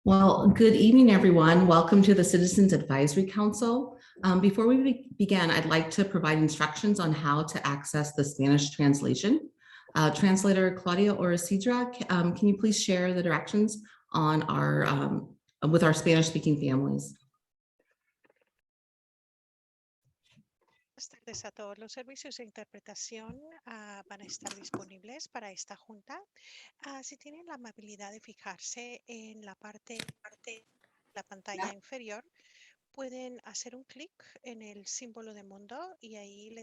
Well, good evening, everyone. Welcome to the Citizens Advisory Council. Before we begin, I'd like to provide instructions on how to access the Spanish translation. Translator Claudia Orisidra, can you please share the directions on our with our Spanish-speaking families? Buenas tardes a todos. Los servicios de interpretación van a estar disponibles para esta junta. Si tienen la amabilidad de fijarse en la parte de la pantalla inferior, pueden hacer un clic en el símbolo de mundo y ahí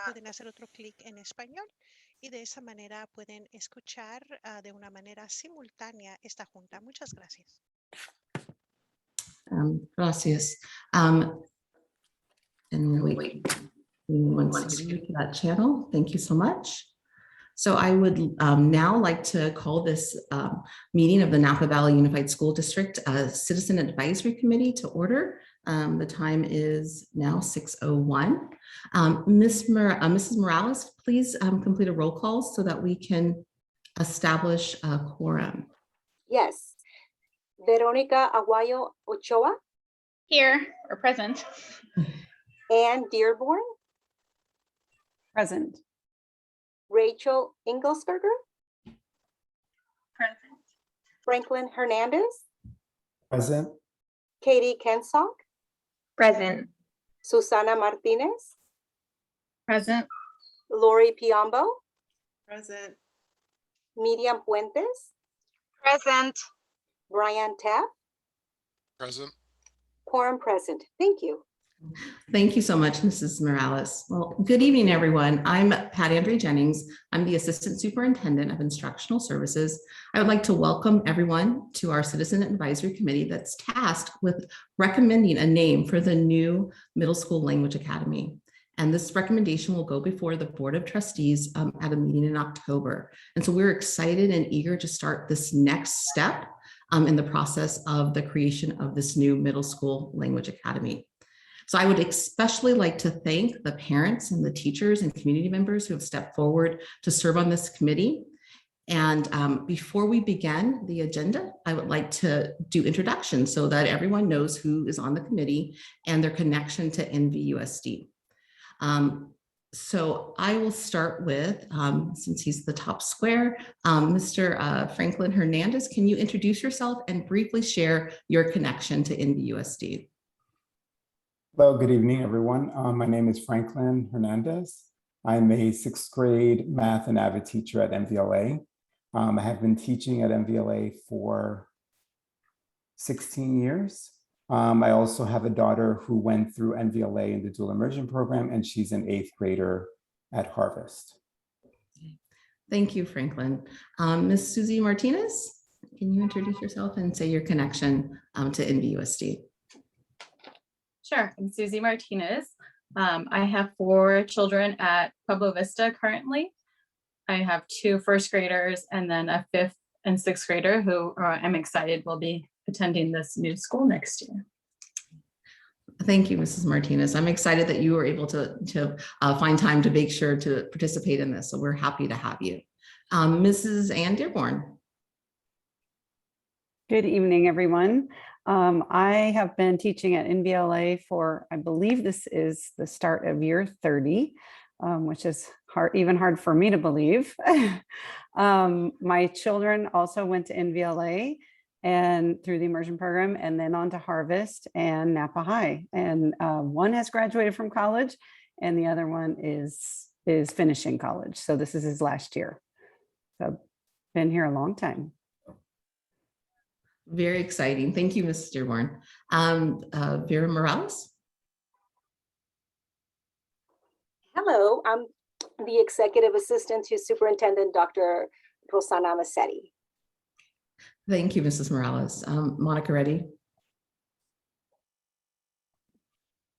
pueden hacer otro clic en español y de esa manera pueden escuchar de una manera simultánea esta junta. Muchas gracias. Gracias. And wait. One second to that channel. Thank you so much. So I would now like to call this meeting of the Napa Valley Unified School District Citizen Advisory Committee to order. The time is now 6:01. Mrs. Morales, please complete a roll call so that we can establish a quorum. Yes. Veronica Aguayo Ochoa. Here, or present. Ann Dearborn. Present. Rachel Ingelsberger. Present. Franklin Hernandez. Present. Katie Kensock. Present. Susana Martinez. Present. Lori Piombo. Present. Miriam Puentes. Present. Brian Tapp. Present. Quorum present. Thank you. Thank you so much, Mrs. Morales. Well, good evening, everyone. I'm Pat Andre Jennings. I'm the Assistant Superintendent of Instructional Services. I would like to welcome everyone to our Citizen Advisory Committee that's tasked with recommending a name for the new Middle School Language Academy. And this recommendation will go before the Board of Trustees at a meeting in October. And so we're excited and eager to start this next step in the process of the creation of this new Middle School Language Academy. So I would especially like to thank the parents and the teachers and community members who have stepped forward to serve on this committee. And before we begin the agenda, I would like to do introductions so that everyone knows who is on the committee and their connection to NVUSD. So I will start with, since he's the top square, Mr. Franklin Hernandez, can you introduce yourself and briefly share your connection to NVUSD? Hello, good evening, everyone. My name is Franklin Hernandez. I'm a 6th grade math and AVID teacher at MVLA. I have been teaching at MVLA for 16 years. I also have a daughter who went through MVLA in the dual immersion program, and she's an 8th grader at Harvest. Thank you, Franklin. Ms. Susie Martinez, can you introduce yourself and say your connection to NVUSD? Sure, I'm Susie Martinez. I have 4 children at Pueblo Vista currently. I have 2 first graders and then a 5th and 6th grader who I'm excited will be attending this new school next year. Thank you, Mrs. Martinez. I'm excited that you were able to find time to make sure to participate in this. So we're happy to have you. Mrs. Ann Dearborn. Good evening, everyone. I have been teaching at NVLA for, I believe this is the start of year 30. which is even hard for me to believe. My children also went to NVLA and through the immersion program, and then on to Harvest and Napa High. And one has graduated from college, and the other one is finishing college. So this is his last year. So been here a long time. Very exciting. Thank you, Mrs. Dearborn. Vera Morales. Hello, I'm the Executive Assistant to Superintendent Dr. Rosano Massetti. Thank you, Mrs. Morales. Monica Reddy.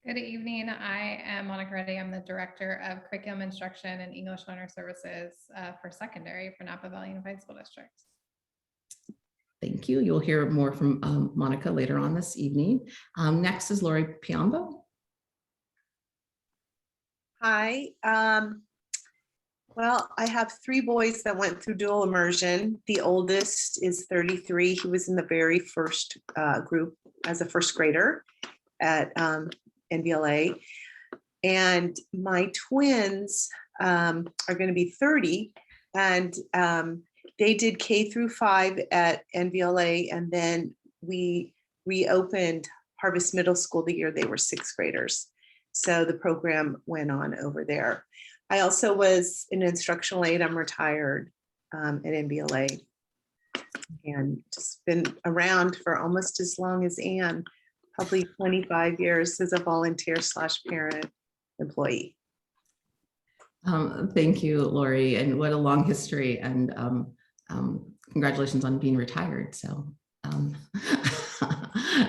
Good evening. I am Monica Reddy. I'm the Director of Curriculum Instruction and English Learner Services for secondary for Napa Valley Unified School District. Thank you. You'll hear more from Monica later on this evening. Next is Lori Piombo. Hi. Well, I have 3 boys that went through dual immersion. The oldest is 33. He was in the very first group as a first grader at NVLA. And my twins are going to be 30, and they did K through 5 at NVLA, and then we reopened Harvest Middle School the year they were 6th graders. So the program went on over there. I also was an instructional aide. I'm retired at NVLA and just been around for almost as long as Anne, probably 25 years as a volunteer/parent employee. Thank you, Lori, and what a long history, and congratulations on being retired. So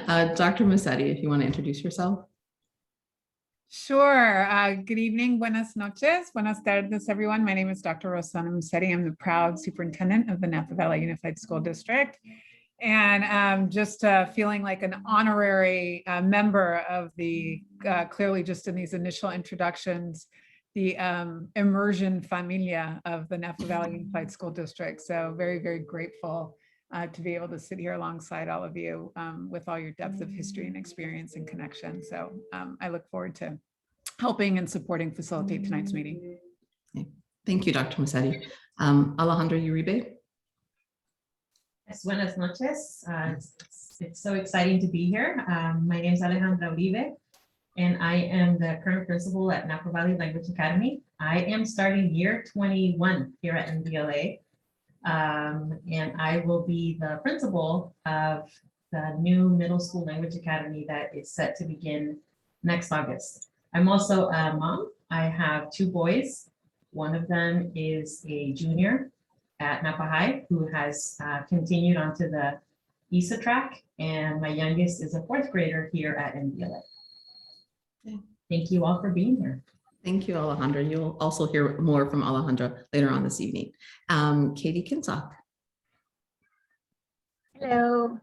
Dr. Massetti, if you want to introduce yourself. Sure. Good evening. Buenas noches. Buenas tardes, everyone. My name is Dr. Rosano Massetti. I'm the proud superintendent of the Napa Valley Unified School District. And just feeling like an honorary member of the, clearly just in these initial introductions, the immersion familia of the Napa Valley Unified School District. So very, very grateful to be able to sit here alongside all of you with all your depth of history and experience and connection. So I look forward to helping and supporting facilitate tonight's meeting. Okay. Thank you, Dr. Massetti. Alejandra Uribe. Yes, buenas noches. It's so exciting to be here. My name is Alejandra Uribe, and I am the current principal at Napa Valley Language Academy. I am starting year 21 here at NVLA. And I will be the principal of the new middle school language academy that is set to begin next August. I'm also a mom. I have 2 boys. One of them is a junior at Napa High who has continued onto the ESA track, and my youngest is a 4th grader here at NVLA. Okay. Thank you all for being here. Thank you, Alejandra. You'll also hear more from Alejandra later on this evening. Katie Kinsock. Hello.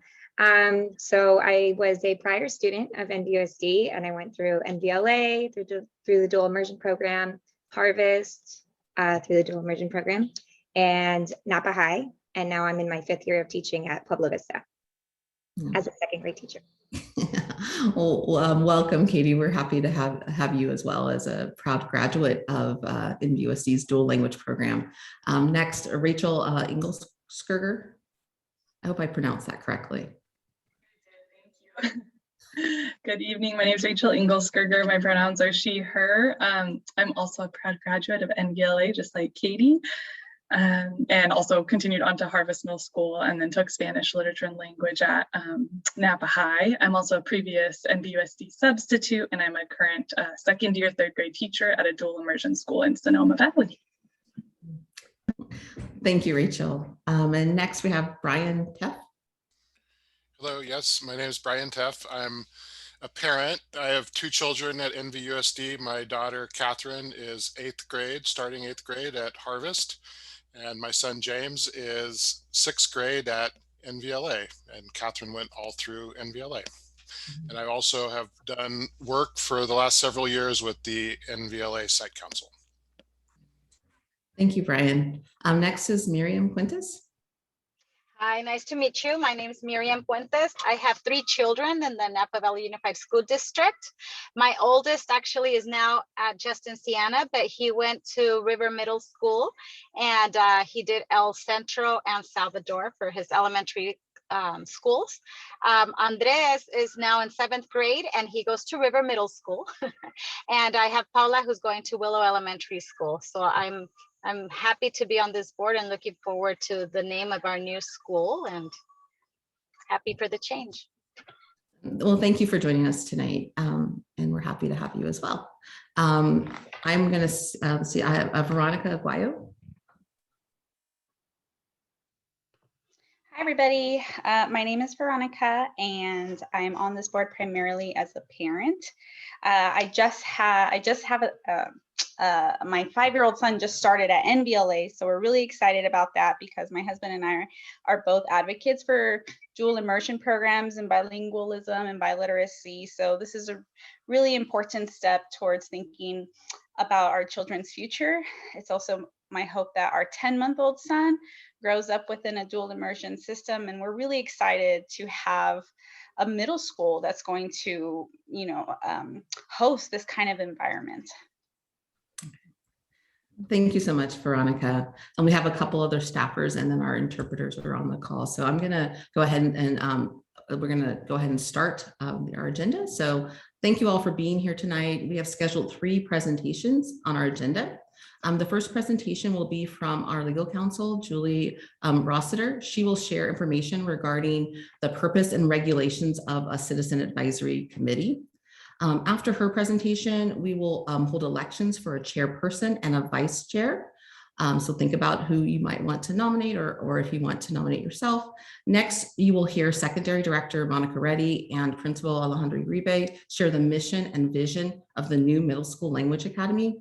So I was a prior student of NVUSD, and I went through NVLA, through the dual immersion program, Harvest, through the dual immersion program, and Napa High. And now I'm in my 5th year of teaching at Pueblo Vista as a 2nd grade teacher. Well, welcome, Katie. We're happy to have you as well as a proud graduate of NVUSD's dual language program. Next, Rachel Ingleskerger. I hope I pronounced that correctly. Thank you. Good evening. My name is Rachel Ingleskerger. My pronouns are she, her. I'm also a proud graduate of NVLA, just like Katie. And also continued on to Harvest Middle School and then took Spanish literature and language at Napa High. I'm also a previous NVUSD substitute, and I'm a current 2nd year, 3rd grade teacher at a dual immersion school in Sonoma Valley. Thank you, Rachel. And next we have Brian Teff. Hello, yes, my name is Brian Teff. I'm a parent. I have 2 children at NVUSD. My daughter, Catherine, is 8th grade, starting 8th grade at Harvest. And my son, James, is 6th grade at NVLA. And Catherine went all through NVLA. And I also have done work for the last several years with the NVLA Site Council. Thank you, Brian. Next is Miriam Quintus. Hi, nice to meet you. My name is Miriam Puentes. I have 3 children in the Napa Valley Unified School District. My oldest actually is now at Justin Siena, but he went to River Middle School and he did El Centro and Salvador for his elementary schools. Andres is now in 7th grade and he goes to River Middle School. And I have Paula who's going to Willow Elementary School. So I'm happy to be on this board and looking forward to the name of our new school and happy for the change. Well, thank you for joining us tonight. And we're happy to have you as well. I'm going to see, I have Veronica Aguayo. Hi, everybody. My name is Veronica, and I'm on this board primarily as a parent. I just have my 5-year-old son just started at NVLA, so we're really excited about that because my husband and I are both advocates for dual immersion programs and bilingualism and biliteracy. So this is a really important step towards thinking about our children's future. It's also my hope that our 10-month-old son grows up within a dual immersion system, and we're really excited to have a middle school that's going to, host this kind of environment. Thank you so much, Veronica. And we have a couple other staffers and then our interpreters are on the call. So I'm going to go ahead and we're going to go ahead and start our agenda. So thank you all for being here tonight. We have scheduled 3 presentations on our agenda. The first presentation will be from our legal counsel, Julie Rossiter. She will share information regarding the purpose and regulations of a citizen advisory committee. After her presentation, we will hold elections for a chairperson and a vice chair. So think about who you might want to nominate or if you want to nominate yourself. Next, you will hear Secondary Director Monica Reddy and Principal Alejandra Uribe share the mission and vision of the new Middle School Language Academy,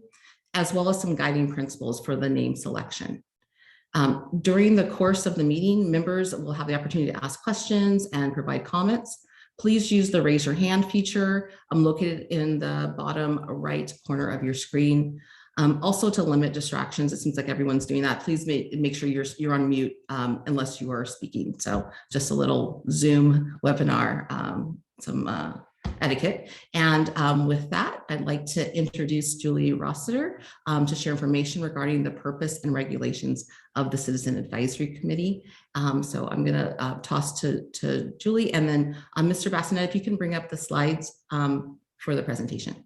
as well as some guiding principles for the name selection. During the course of the meeting, members will have the opportunity to ask questions and provide comments. Please use the raise your hand feature located in the bottom right corner of your screen. Also to limit distractions, it seems like everyone's doing that. Please make sure you're on mute unless you are speaking. So just a little Zoom webinar, some etiquette. And with that, I'd like to introduce Julie Rossiter to share information regarding the purpose and regulations of the Citizen Advisory Committee. So I'm going to toss to Julie, and then Mr. Bassinet, if you can bring up the slides for the presentation.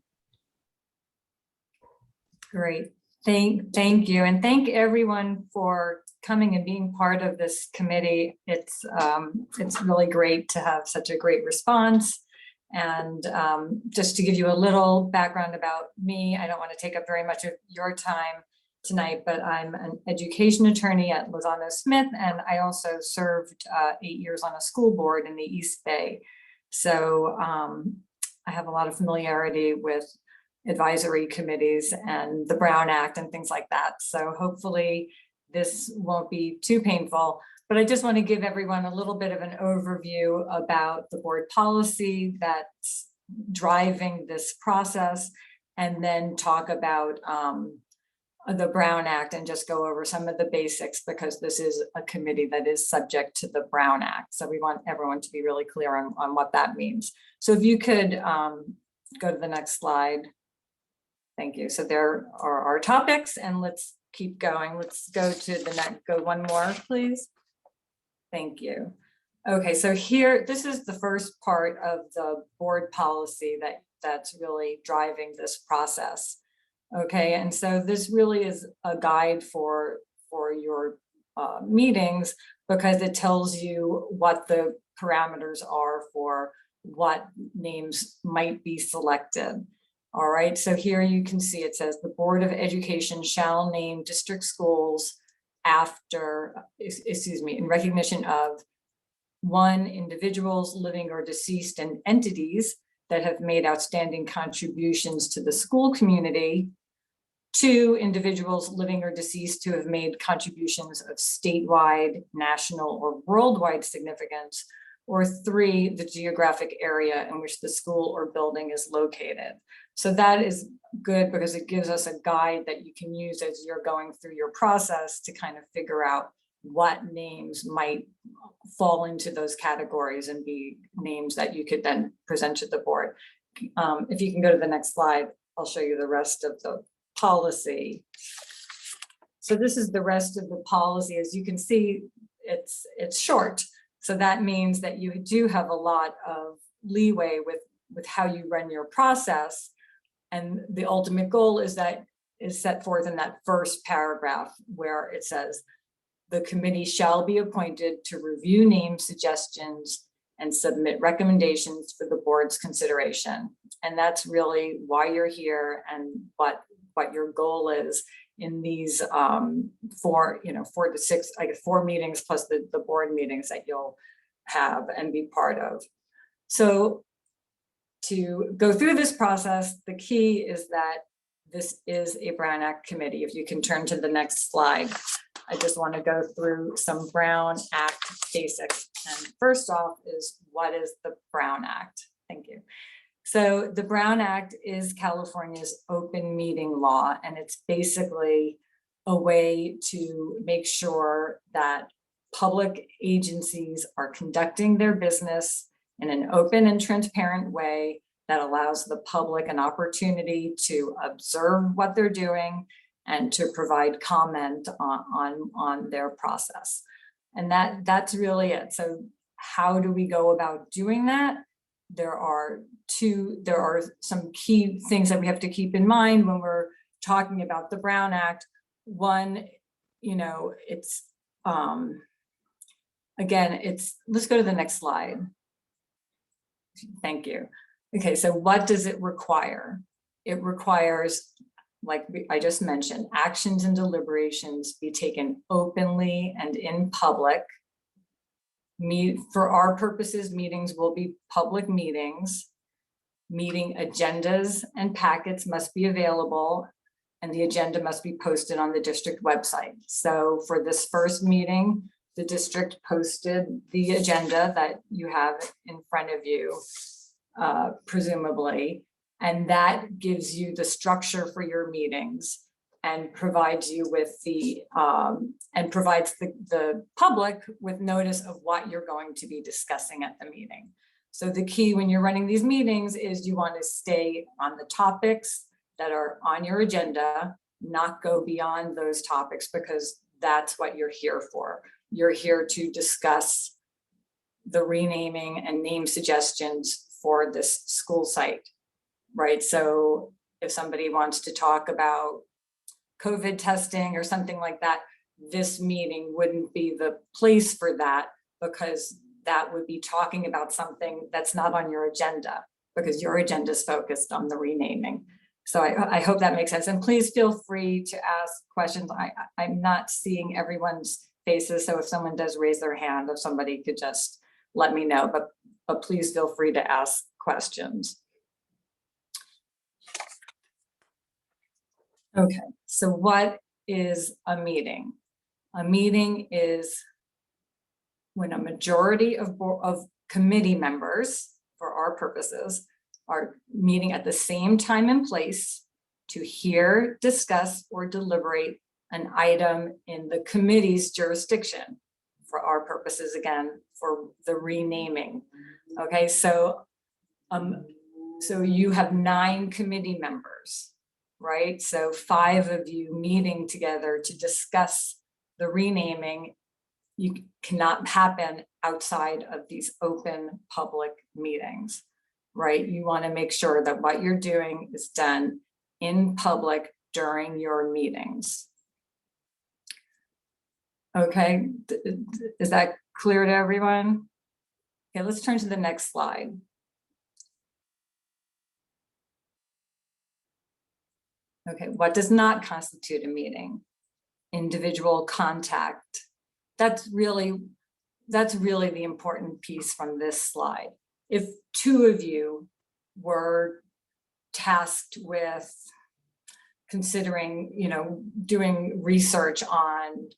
Great. Thank you. And thank everyone for coming and being part of this committee. It's really great to have such a great response. And just to give you a little background about me, I don't want to take up very much of your time tonight, but I'm an education attorney at Rosano Smith, and I also served 8 years on a school board in the East Bay. So I have a lot of familiarity with advisory committees and the Brown Act and things like that. So hopefully this won't be too painful, but I just want to give everyone a little bit of an overview about the board policy that's driving this process, and then talk about the Brown Act and just go over some of the basics, because this is a committee that is subject to the Brown Act. So we want everyone to be really clear on what that means. So if you could go to the next slide. Thank you. So there are our topics, and let's keep going. Let's go to the next, go one more, please. Thank you. Okay, so here, this is the first part of the board policy that's really driving this process. Okay, and so this really is a guide for your meetings, because it tells you what the parameters are for what names might be selected. All right, so here you can see it says the Board of Education shall name district schools after, in recognition of 1, individuals living or deceased and entities that have made outstanding contributions to the school community. 2, individuals living or deceased who have made contributions of statewide, national, or worldwide significance. Or 3, the geographic area in which the school or building is located. So that is good because it gives us a guide that you can use as you're going through your process to kind of figure out what names might fall into those categories and be names that you could then present to the board. If you can go to the next slide, I'll show you the rest of the policy. So this is the rest of the policy. As you can see, it's short. So that means that you do have a lot of leeway with how you run your process. And the ultimate goal is set forth in that first paragraph where it says, the committee shall be appointed to review name suggestions and submit recommendations for the board's consideration. And that's really why you're here and what your goal is in these 4 to 6, I guess 4 meetings plus the board meetings that you'll have and be part of. So to go through this process, the key is that this is a Brown Act committee. If you can turn to the next slide. I just want to go through some Brown Act basics. And first off is, what is the Brown Act? Thank you. So the Brown Act is California's open meeting law, and it's basically a way to make sure that public agencies are conducting their business in an open and transparent way that allows the public an opportunity to observe what they're doing and to provide comment on their process. And that's really it. So how do we go about doing that? There are some key things that we have to keep in mind when we're talking about the Brown Act. One, it's, again, let's go to the next slide. Thank you. Okay, so what does it require? It requires, like I just mentioned, actions and deliberations be taken openly and in public. For our purposes, meetings will be public meetings. Meeting agendas and packets must be available, and the agenda must be posted on the district website. So for this first meeting, the district posted the agenda that you have in front of you, presumably, and that gives you the structure for your meetings and provides you with provides the public with notice of what you're going to be discussing at the meeting. So the key when you're running these meetings is you want to stay on the topics that are on your agenda, not go beyond those topics, because that's what you're here for. You're here to discuss the renaming and name suggestions for this school site, right? So if somebody wants to talk about COVID testing or something like that, this meeting wouldn't be the place for that, because that would be talking about something that's not on your agenda, because your agenda is focused on the renaming. So I hope that makes sense. And please feel free to ask questions. I'm not seeing everyone's faces, so if someone does raise their hand, if somebody could just let me know, but please feel free to ask questions. Okay, so what is a meeting? A meeting is when a majority of committee members, for our purposes, are meeting at the same time and place to hear, discuss, or deliberate an item in the committee's jurisdiction. For our purposes, again, for the renaming. Okay, so you have 9 committee members, right? So 5 of you meeting together to discuss the renaming. You cannot happen outside of these open public meetings, right? You want to make sure that what you're doing is done in public during your meetings. Okay, is that clear to everyone? Okay, let's turn to the next slide. Okay, what does not constitute a meeting? Individual contact. That's really the important piece from this slide. If 2 of you were tasked with considering, doing research on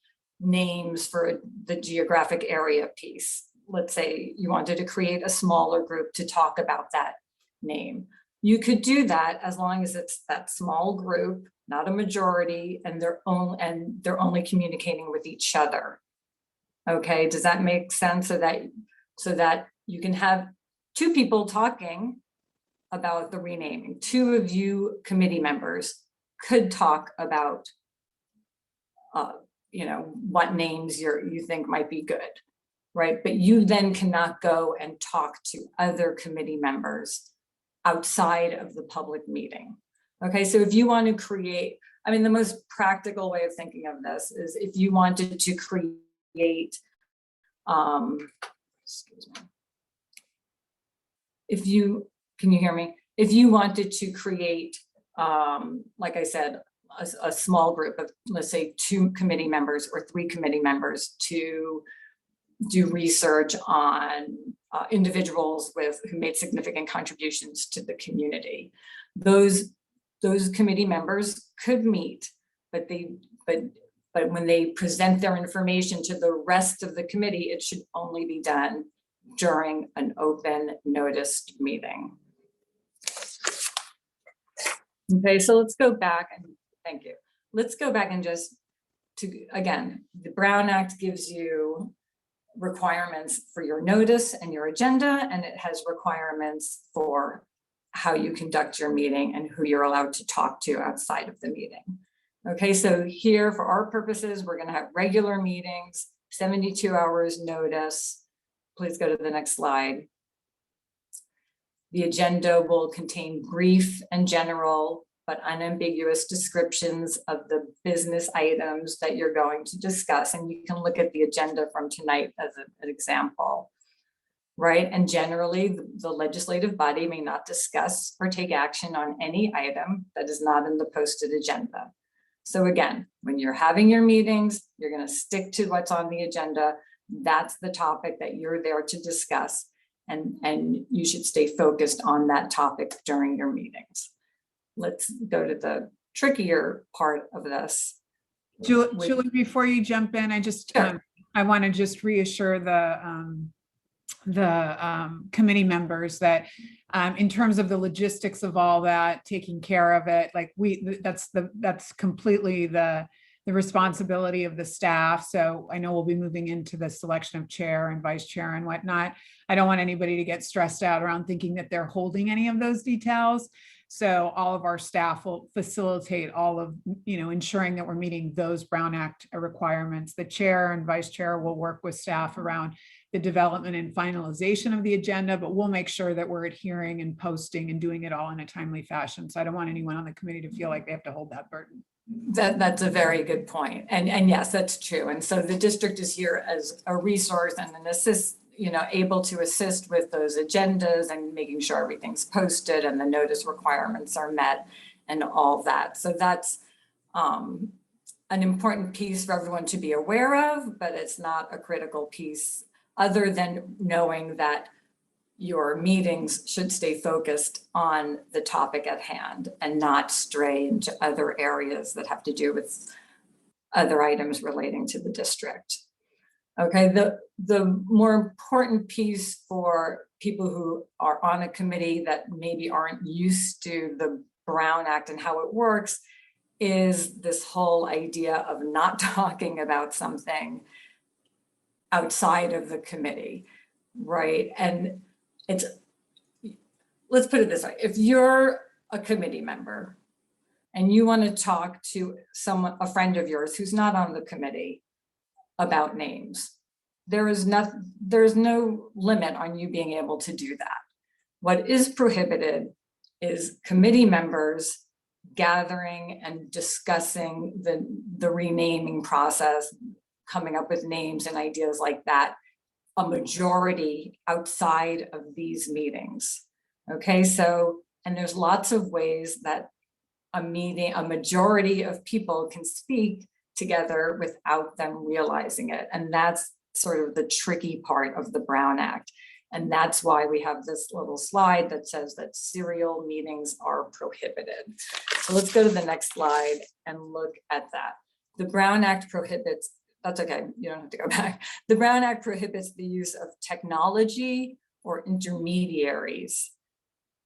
names for the geographic area piece, let's say you wanted to create a smaller group to talk about that name, you could do that as long as it's that small group, not a majority, and they're only communicating with each other. Okay, does that make sense? So that you can have two people talking about the renaming. Two of you committee members could talk about what names you think might be good, right? But you then cannot go and talk to other committee members outside of the public meeting. Okay, so if you want to create, I mean, the most practical way of thinking of this is if you wanted to create, excuse me, can you hear me? If you wanted to create, like I said, a small group of, let's say, 2 committee members or 3 committee members to do research on individuals who made significant contributions to the community. Those committee members could meet, but when they present their information to the rest of the committee, it should only be done during an open noticed meeting. Okay, so let's go back and thank you. Let's go back and again, the Brown Act gives you requirements for your notice and your agenda, and it has requirements for how you conduct your meeting and who you're allowed to talk to outside of the meeting. Okay, so here for our purposes, we're going to have regular meetings, 72 hours notice. Please go to the next slide. The agenda will contain brief and general but unambiguous descriptions of the business items that you're going to discuss. And you can look at the agenda from tonight as an example, right? And generally, the legislative body may not discuss or take action on any item that is not in the posted agenda. So again, when you're having your meetings, you're going to stick to what's on the agenda. That's the topic that you're there to discuss. And you should stay focused on that topic during your meetings. Let's go to the trickier part of this. Julie, before you jump in, I want to just reassure the committee members that in terms of the logistics of all that, taking care of it, like that's completely the responsibility of the staff. So I know we'll be moving into the selection of chair and vice chair and whatnot. I don't want anybody to get stressed out around thinking that they're holding any of those details. So all of our staff will facilitate all of, ensuring that we're meeting those Brown Act requirements. The chair and vice chair will work with staff around the development and finalization of the agenda, but we'll make sure that we're adhering and posting and doing it all in a timely fashion. So I don't want anyone on the committee to feel like they have to hold that burden. That's a very good point. And yes, that's true. And so the district is here as a resource and an assist, able to assist with those agendas and making sure everything's posted and the notice requirements are met and all that. So that's an important piece for everyone to be aware of, but it's not a critical piece other than knowing that your meetings should stay focused on the topic at hand and not stray into other areas that have to do with other items relating to the district. Okay, the more important piece for people who are on a committee that maybe aren't used to the Brown Act and how it works is this whole idea of not talking about something outside of the committee, right? And let's put it this way. If you're a committee member and you want to talk to a friend of yours who's not on the committee about names, there's no limit on you being able to do that. What is prohibited is committee members gathering and discussing the renaming process, coming up with names and ideas like that, a majority outside of these meetings. Okay, so, and there's lots of ways that a majority of people can speak together without them realizing it. And that's sort of the tricky part of the Brown Act. And that's why we have this little slide that says that serial meetings are prohibited. So let's go to the next slide and look at that. The Brown Act prohibits, that's okay, you don't have to go back. The Brown Act prohibits the use of technology or intermediaries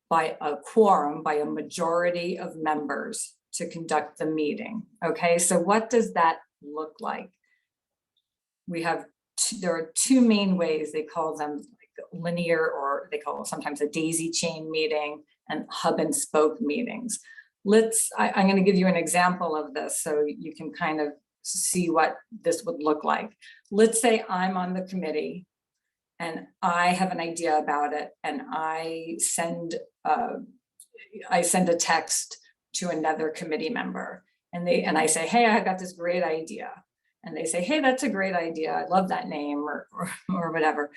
by a quorum, by a majority of members to conduct the meeting. Okay, so what does that look like? We have there are two main ways. They call them like linear, or they call it sometimes a daisy chain meeting, and hub and spoke meetings. I'm going to give you an example of this so you can kind of see what this would look like. Let's say I'm on the committee and I have an idea about it, and I send a text to another committee member, and I say, hey, I got this great idea. And they say, hey, that's a great idea. I love that name, or whatever.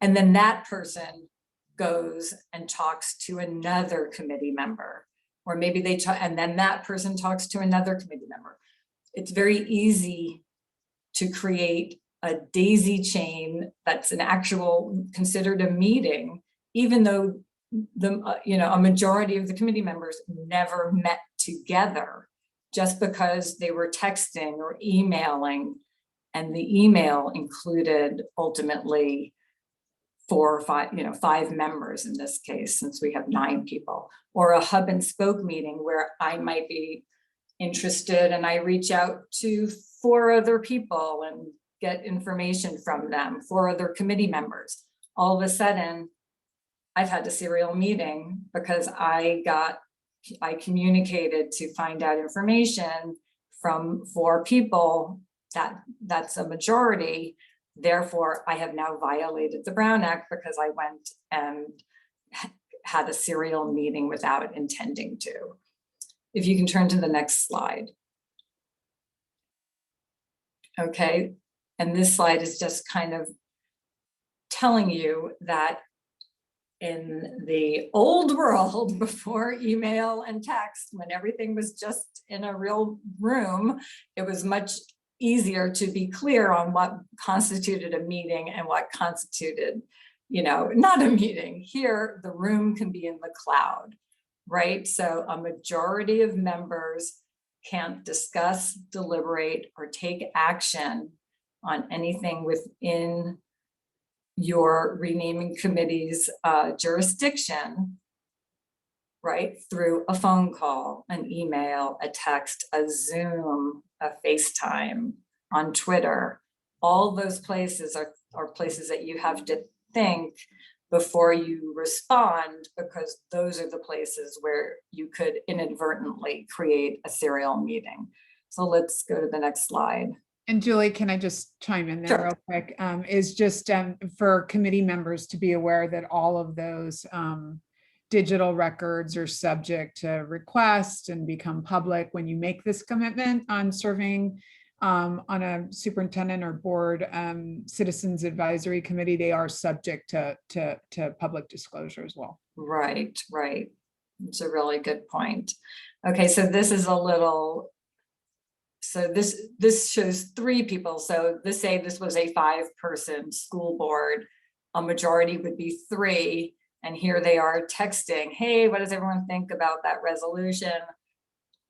And then that person goes and talks to another committee member, or maybe and then that person talks to another committee member. It's very easy to create a daisy chain that's an actual considered a meeting, even though a majority of the committee members never met together, just because they were texting or emailing, and the email included ultimately 4 or 5, 5 members in this case, since we have 9 people, or a hub and spoke meeting where I might be interested and I reach out to 4 other people and get information from them, 4 other committee members. All of a sudden, I've had a serial meeting because I communicated to find out information from 4 people. That's a majority. Therefore, I have now violated the Brown Act because I went and had a serial meeting without intending to. If you can turn to the next slide. Okay, and this slide is just kind of telling you that in the old world, before email and text, when everything was just in a real room, it was much easier to be clear on what constituted a meeting and what constituted, not a meeting. Here, the room can be in the cloud, right? So a majority of members can't discuss, deliberate, or take action on anything within your renaming committee's jurisdiction, right? Through a phone call, an email, a text, a Zoom, a FaceTime, on Twitter. All those places are places that you have to think before you respond, because those are the places where you could inadvertently create a serial meeting. So let's go to the next slide. And Julie, can I just chime in there Sure. real quick? Is just for committee members to be aware that all of those digital records are subject to request and become public when you make this commitment on serving on a superintendent or board citizens advisory committee. They are subject to public disclosure as well. Right. It's a really good point. Okay, so this is a little. So this shows 3 people. So say this was a 5-person school board, a majority would be 3. And here they are texting, hey, what does everyone think about that resolution?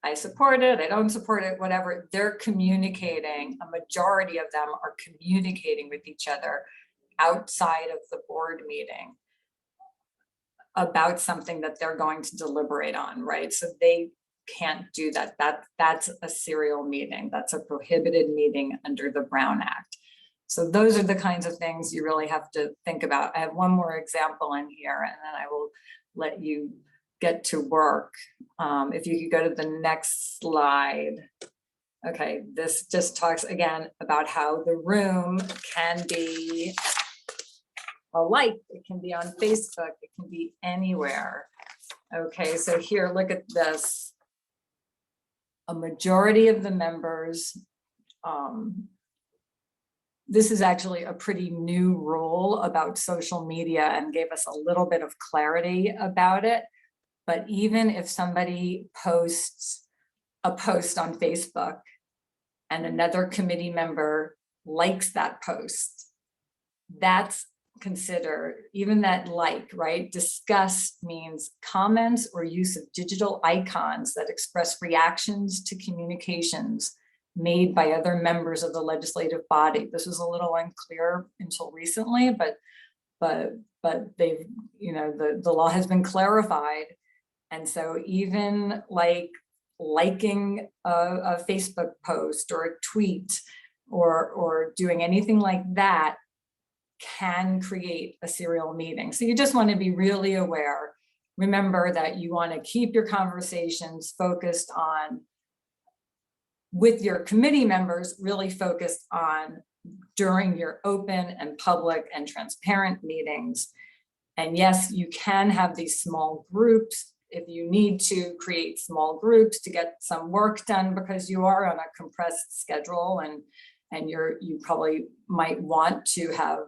I support it, I don't support it, whatever. They're communicating, a majority of them are communicating with each other outside of the board meeting about something that they're going to deliberate on, right? So they can't do that. That's a serial meeting. That's a prohibited meeting under the Brown Act. So those are the kinds of things you really have to think about. I have one more example in here, and then I will let you get to work. If you could go to the next slide. Okay, this just talks again about how the room can be alike. It can be on Facebook. It can be anywhere. Okay, so here, look at this. A majority of the members, this is actually a pretty new rule about social media and gave us a little bit of clarity about it. But even if somebody posts a post on Facebook and another committee member likes that post, that's considered, even that like, right? Discuss means comments or use of digital icons that express reactions to communications made by other members of the legislative body. This was a little unclear until recently, but they've, the law has been clarified. And so even like liking a Facebook post or a tweet or doing anything like that can create a serial meeting. So you just want to be really aware. Remember that you want to keep your conversations focused on, with your committee members, really focused on during your open and public and transparent meetings. And yes, you can have these small groups if you need to create small groups to get some work done, because you are on a compressed schedule, and you probably might want to have,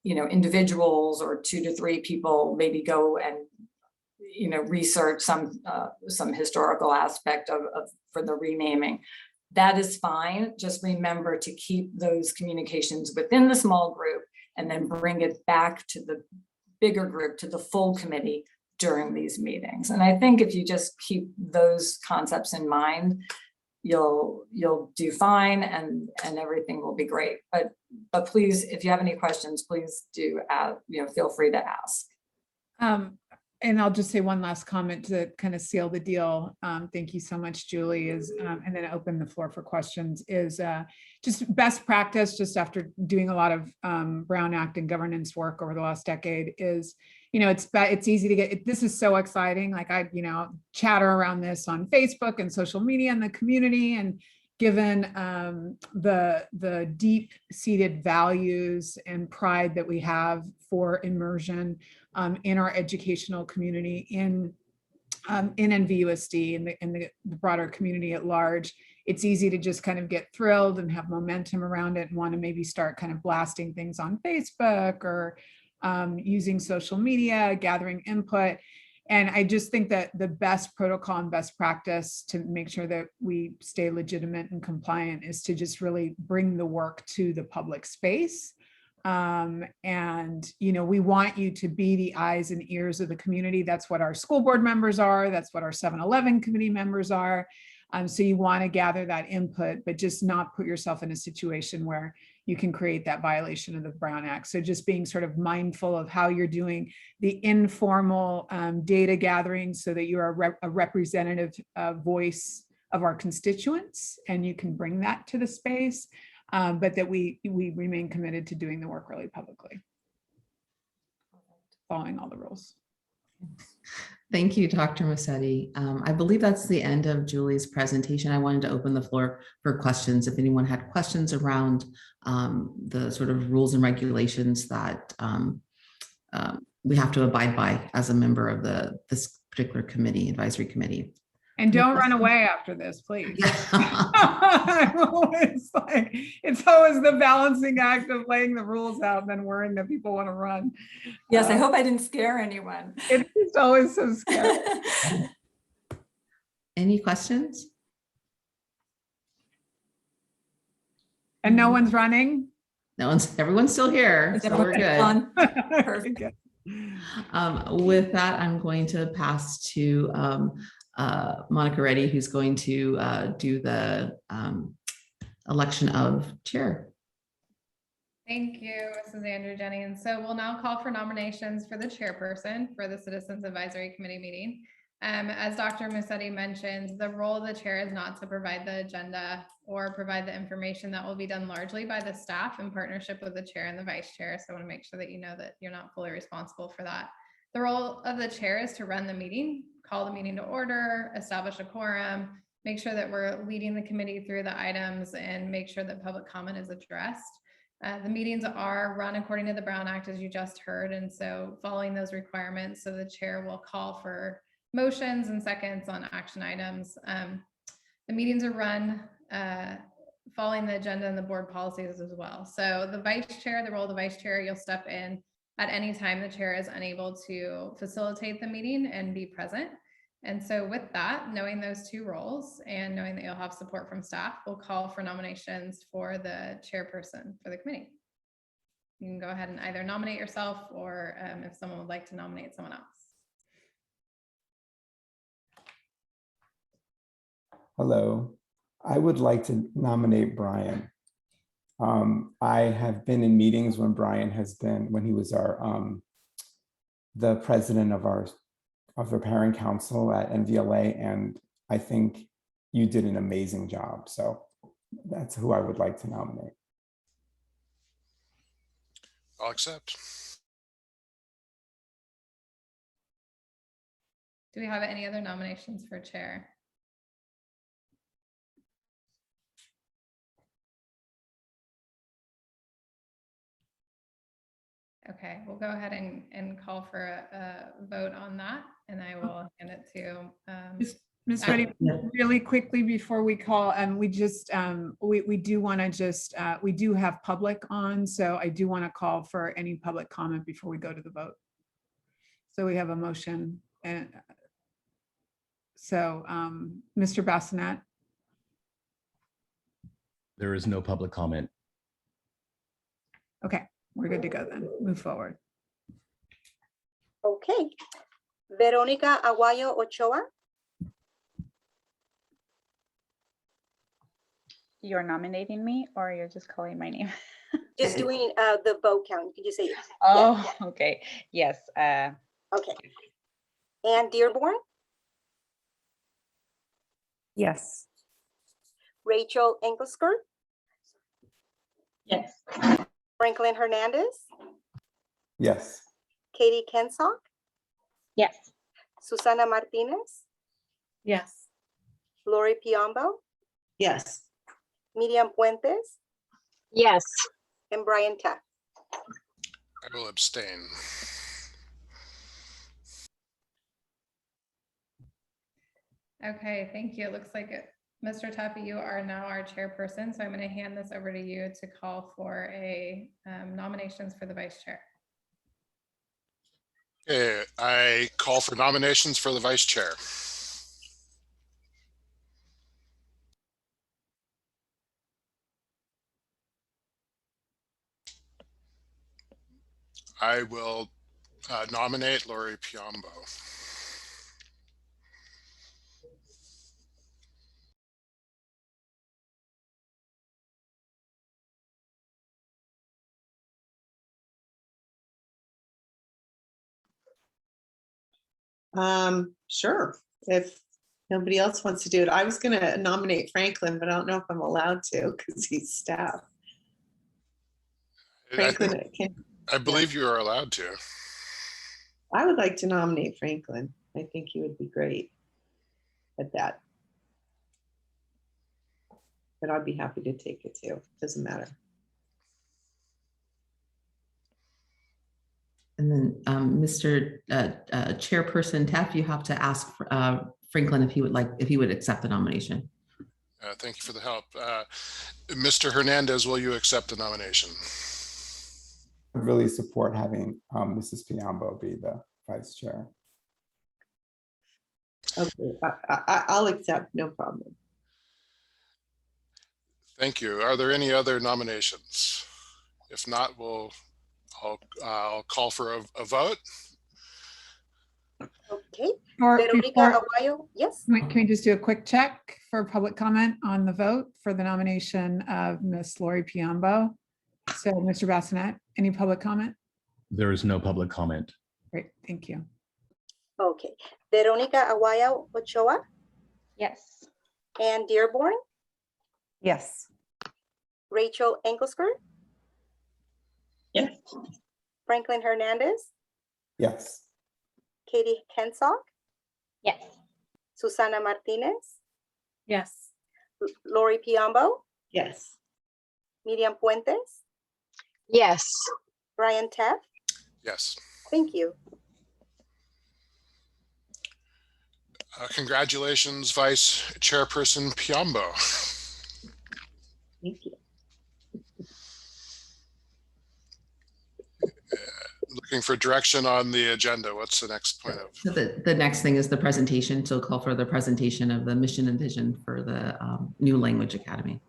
you know, individuals or 2 to 3 people maybe go and, you know, research some historical aspect of for the renaming. That is fine. Just remember to keep those communications within the small group and then bring it back to the bigger group, to the full committee during these meetings. And I think if you just keep those concepts in mind, you'll do fine, and everything will be great. But please, if you have any questions, please do feel free to ask. And I'll just say one last comment to kind of seal the deal. Thank you so much, Julie, and then open the floor for questions, is just best practice, just after doing a lot of Brown Act and governance work over the last decade, is, you know, it's easy to get, this is so exciting. Like I, you know, chatter around this on Facebook and social media in the community, and given the deep-seated values and pride that we have for immersion in our educational community, in NVUSD, and the broader community at large, it's easy to just kind of get thrilled and have momentum around it and want to maybe start kind of blasting things on Facebook or using social media, gathering input. And I just think that the best protocol and best practice to make sure that we stay legitimate and compliant is to just really bring the work to the public space. And, you know, we want you to be the eyes and ears of the community. That's what our school board members are. That's what our 7-Eleven committee members are. So you want to gather that input, but just not put yourself in a situation where you can create that violation of the Brown Act. So just being sort of mindful of how you're doing the informal data gathering so that you are a representative voice of our constituents, and you can bring that to the space, but that we remain committed to doing the work really publicly, following all the rules. Thank you, Dr. Massetti. I believe that's the end of Julie's presentation. I wanted to open the floor for questions. If anyone had questions around the sort of rules and regulations that we have to abide by as a member of this particular committee, advisory committee. And don't run away after this, please. I'm always like, it's always the balancing act of laying the rules out and then worrying that people want to run. Yes, I hope I didn't scare anyone. It's always so scary. Any questions? And no one's running? Everyone's still here, so we're good. Perfect. With that, I'm going to pass to Monica Reddy, who's going to do the election of chair. Thank you, Mrs. Andrew Jennings. So we'll now call for nominations for the chairperson for the Citizens Advisory Committee meeting. As Dr. Massetti mentioned, the role of the chair is not to provide the agenda or provide the information. That will be done largely by the staff in partnership with the chair and the vice chair. So I want to make sure that you know that you're not fully responsible for that. The role of the chair is to run the meeting, call the meeting to order, establish a quorum, make sure that we're leading the committee through the items, and make sure that public comment is addressed. The meetings are run according to the Brown Act, as you just heard, and so following those requirements. So the chair will call for motions and seconds on action items. The meetings are run following the agenda and the board policies as well. So the vice chair, the role of the vice chair, you'll step in at any time the chair is unable to facilitate the meeting and be present. And so with that, knowing those two roles and knowing that you'll have support from staff, we'll call for nominations for the chairperson for the committee. You can go ahead and either nominate yourself, or if someone would like to nominate someone else. Hello, I would like to nominate Brian. I have been in meetings when Brian has been, when he was the president of the parent council at NVLA, and I think you did an amazing job. So that's who I would like to nominate. I'll accept. Do we have any other nominations for chair? Okay, we'll go ahead and call for a vote on that, and I will hand it to. Ms. Reddy, really quickly before we call, we just, we do want to just, we do have public on, so I do want to call for any public comment before we go to the vote. So we have a motion, and so Mr. Bassinet. There is no public comment. Okay, we're good to go then. Move forward. Okay. Veronica Aguayo Ochoa. You're nominating me or you're just calling my name? Just doing the vote count. Could you say yes? Oh, Yes. okay. Yes. Okay. And Dearborn, Yes. Rachel Engelskirt, Yes. Franklin Hernandez, Yes. Katie Kensock, Yes. Susana Martinez, Yes. Lori Piombo, Yes. Miriam Puentes, Yes. and Brian Taff. I will abstain. Okay, thank you. It looks like Mr. Tuffy, you are now our chairperson, so I'm going to hand this over to you to call for a nominations for the vice chair. Okay, I call for nominations for the vice chair. I will nominate Lori Piombo. Sure. If nobody else wants to do it, I was going to nominate Franklin, but I don't know if I'm allowed to because he's staff. Franklin, I believe you are allowed to. I would like to nominate Franklin. I think he would be great at that. But I'd be happy to take it too. Doesn't matter. And then Mr. Chairperson Taff, you have to ask Franklin if he would accept the nomination. Thank you for the help. Mr. Hernandez, will you accept the nomination? I really support having Mrs. Piombo be the vice chair. Okay, I'll accept, no problem. Thank you. Are there any other nominations? If not, I'll call for a vote. Okay. Veronica Aguayo, yes. Can we just do a quick check for public comment on the vote for the nomination of Miss Lori Piombo? So, Mr. Bassinet, any public comment? There is no public comment. Great, thank you. Okay. Veronica Aguayo Ochoa. Yes. And Dearborn, Yes. Rachel Engelskirt, Yes. Franklin Hernandez, Yes. Katie Kensock, Yes. Susana Martinez, Yes. Lori Piombo, Yes. Miriam Puentes, Yes. Brian Taff. Yes. Thank you. Congratulations, Vice Chairperson Piombo. Thank you. Looking for direction on the agenda. What's the next point of? So the next thing is the presentation. So call for the presentation of the mission and vision for the New Language Academy.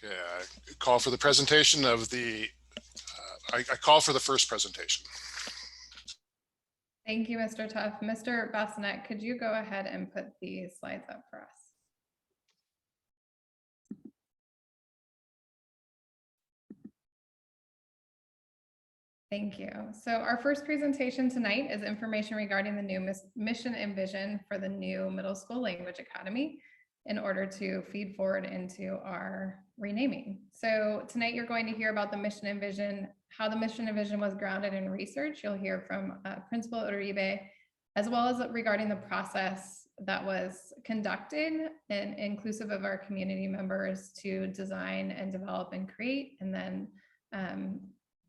Okay, I call for the presentation of the, I call for the first presentation. Thank you, Mr. Tuff. Mr. Bassinet, could you go ahead and put these slides up for us? Thank you. So our first presentation tonight is information regarding the new mission and vision for the new Middle School Language Academy. in order to feed forward into our renaming. So tonight you're going to hear about the mission and vision, how the mission and vision was grounded in research. You'll hear from Principal Uribe, as well as regarding the process that was conducted and inclusive of our community members to design and develop and create, and then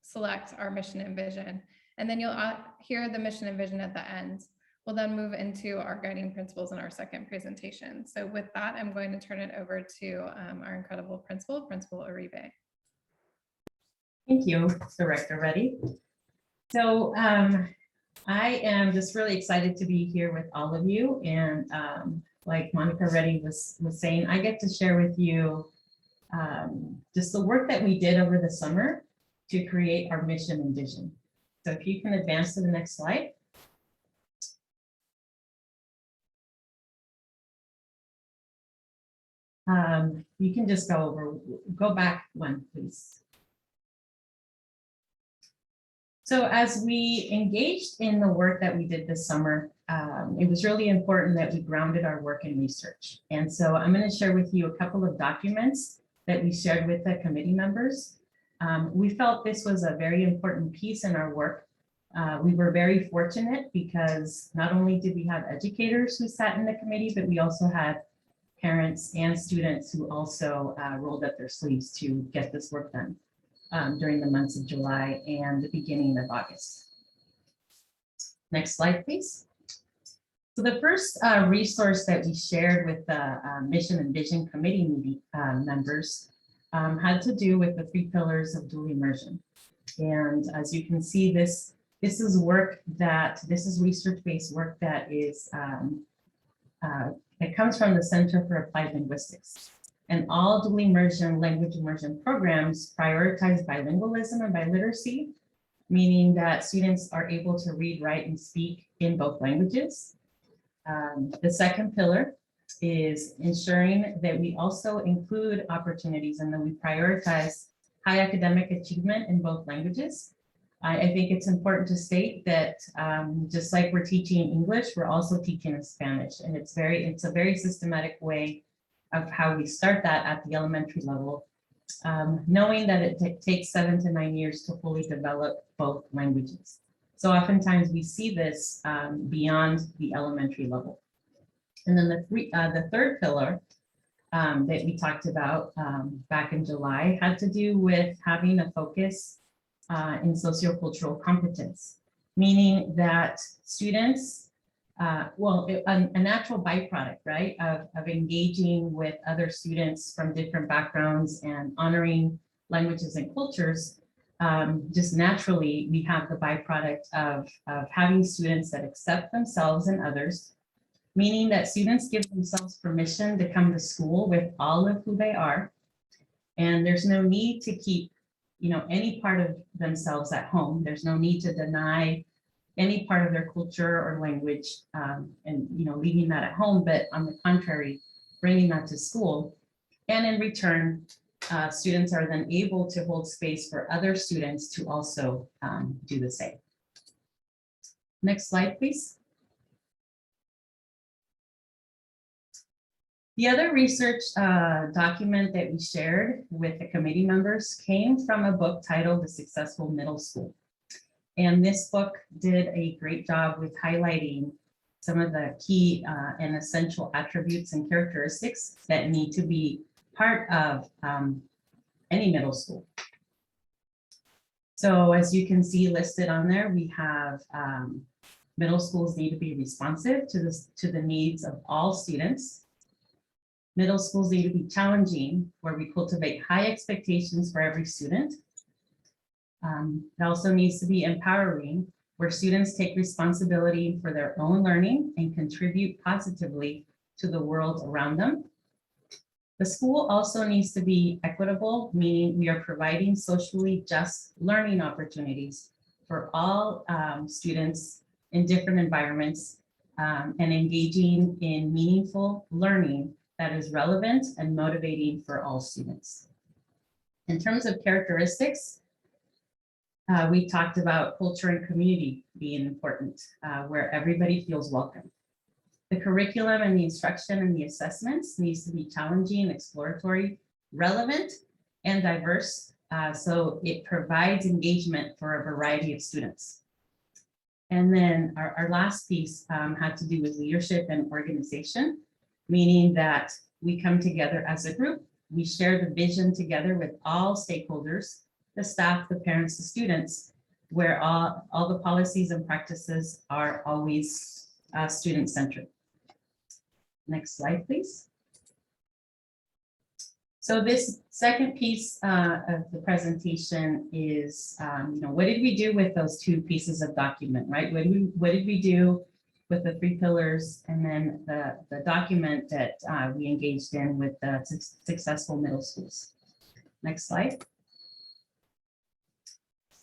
select our mission and vision. And then you'll hear the mission and vision at the end. We'll then move into our guiding principles in our second presentation. So with that, I'm going to turn it over to our incredible principal, Principal Uribe. Thank you, Director Reddy. So I am just really excited to be here with all of you. And like Monica Reddy was saying, I get to share with you just the work that we did over the summer to create our mission and vision. So if you can advance to the next slide. You can just go back one, please. So as we engaged in the work that we did this summer, it was really important that we grounded our work in research. And so I'm going to share with you a couple of documents that we shared with the committee members. We felt this was a very important piece in our work. We were very fortunate because not only did we have educators who sat in the committee, but we also had parents and students who also rolled up their sleeves to get this work done during the months of July and the beginning of August. Next slide, please. So the first resource that we shared with the Mission and Vision Committee members had to do with the 3 pillars of dual immersion. And as you can see, this is research-based work that is it comes from the Center for Applied Linguistics. And all dual immersion, language immersion programs prioritize bilingualism and biliteracy, meaning that students are able to read, write, and speak in both languages. The second pillar is ensuring that we also include opportunities and that we prioritize high academic achievement in both languages. I think it's important to state that just like we're teaching English, we're also teaching in Spanish, and it's a very systematic way of how we start that at the elementary level, knowing that it takes 7 to 9 years to fully develop both languages. So oftentimes we see this beyond the elementary level. And then the third pillar that we talked about back in July had to do with having a focus in sociocultural competence, meaning that students, a natural byproduct, right, of engaging with other students from different backgrounds and honoring languages and cultures, just naturally, we have the byproduct of having students that accept themselves and others, meaning that students give themselves permission to come to school with all of who they are. And there's no need to keep any part of themselves at home. There's no need to deny any part of their culture or language and leaving that at home, but on the contrary, bringing that to school. And in return, students are then able to hold space for other students to also do the same. Next slide, please. The other research document that we shared with the committee members came from a book titled The Successful Middle School. And this book did a great job with highlighting some of the key and essential attributes and characteristics that need to be part of any middle school. So as you can see listed on there, we have middle schools need to be responsive to the needs of all students. Middle schools need to be challenging, where we cultivate high expectations for every student. It also needs to be empowering, where students take responsibility for their own learning and contribute positively to the world around them. The school also needs to be equitable, meaning we are providing socially just learning opportunities for all students in different environments and engaging in meaningful learning that is relevant and motivating for all students. In terms of characteristics, we talked about culture and community being important, where everybody feels welcome. The The curriculum and the instruction and the assessments needs to be challenging, exploratory, relevant, and diverse. So it provides engagement for a variety of students. And then our last piece had to do with leadership and organization, meaning that we come together as a group, we share the vision together with all stakeholders, the staff, the parents, the students, where all the policies and practices are always student-centered. Next slide, please. So this second piece of the presentation is, what did we do with those two pieces of document, right? What did we do with the 3 pillars and then the document that we engaged in with the successful middle schools? Next slide.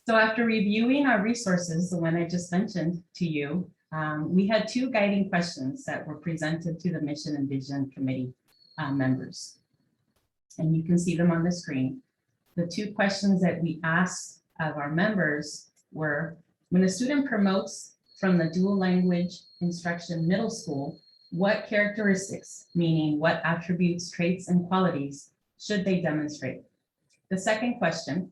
So after reviewing our resources, the one I just mentioned to you, we had 2 guiding questions that were presented to the Mission and Vision Committee members. And you can see them on the screen. The 2 questions that we asked of our members were, when a student promotes from the dual language instruction middle school, what characteristics, meaning what attributes, traits, and qualities should they demonstrate? The second question